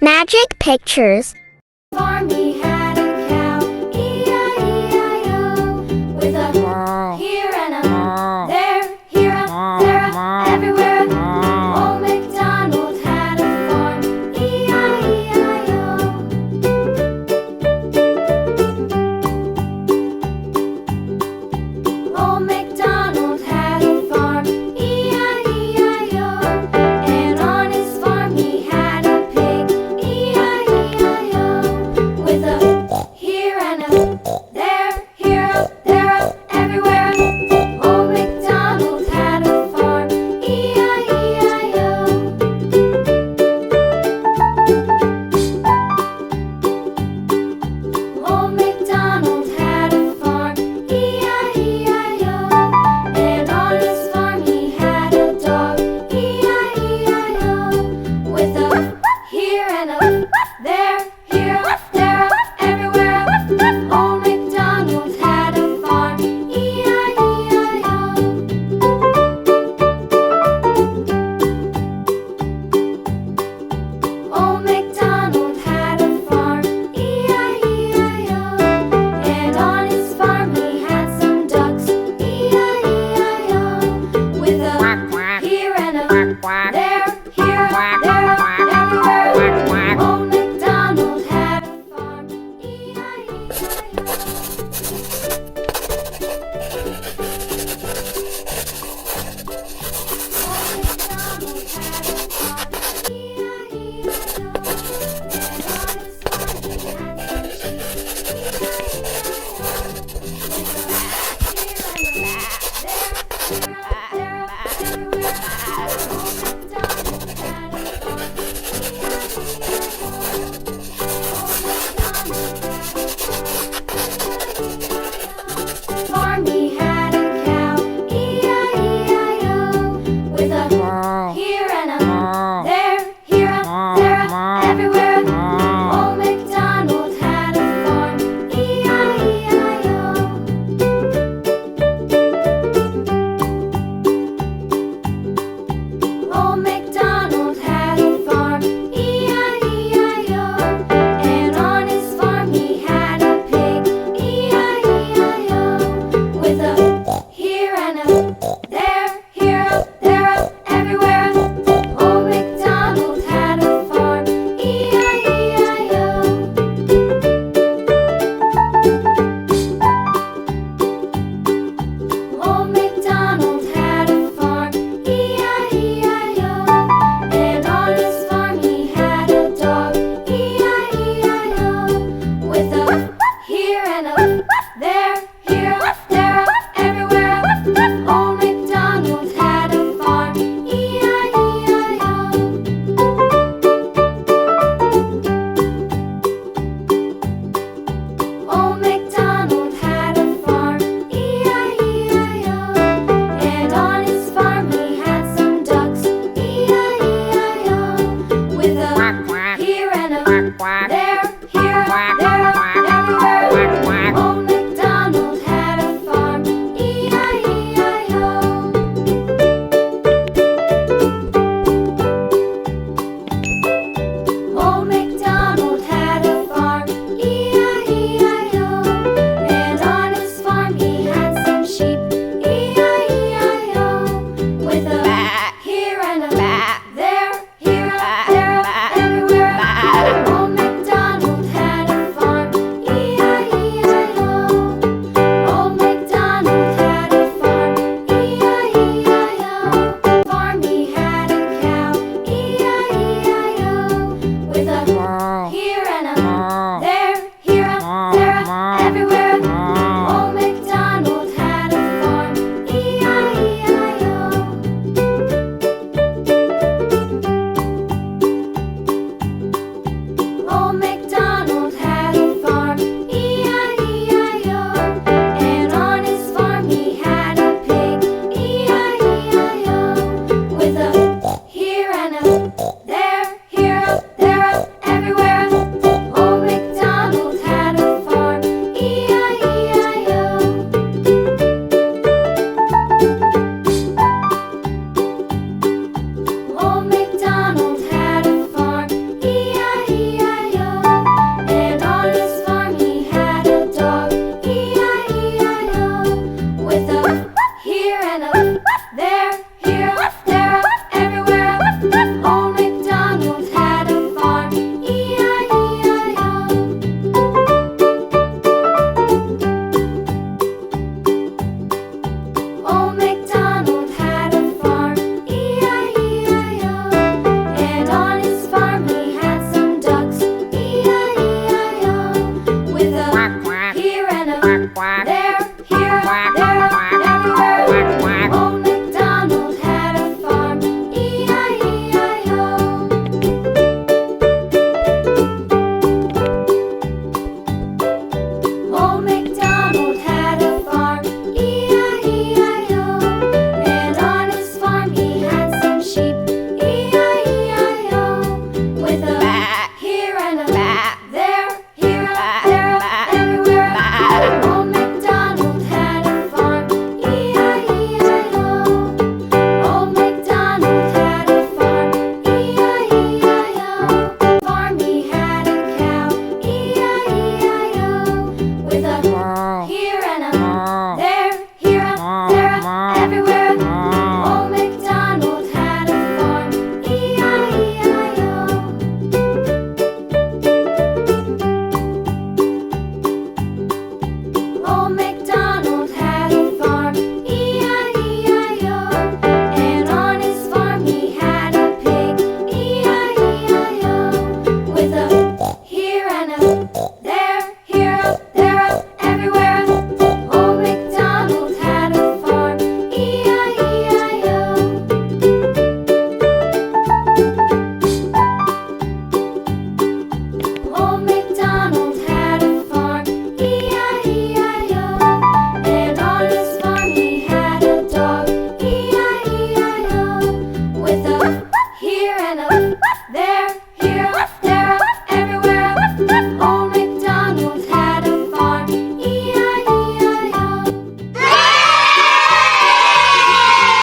Magic Pictures. Farmy had a cow, E-I-E-I-O, with a here and a there, here a, there a, everywhere a. Old MacDonald had a farm, E-I-E-I-O. Old MacDonald had a farm, E-I-E-I-O, and on his farm he had a pig, E-I-E-I-O, with a here and a there, here a, there a, everywhere a. Old MacDonald had a farm, E-I-E-I-O. Old MacDonald had a farm, E-I-E-I-O, and on his farm he had a dog, E-I-E-I-O, with a here and a there, here a, there a, everywhere a. Old MacDonald had a farm, E-I-E-I-O. Old MacDonald had a farm, E-I-E-I-O, and on his farm he had some ducks, E-I-E-I-O, with a here and a there, here a, there a, everywhere. Old MacDonald had a farm, E-I-E-I-O. Farmy had a cow, E-I-E-I-O, with a here and a there, here a, there a, everywhere.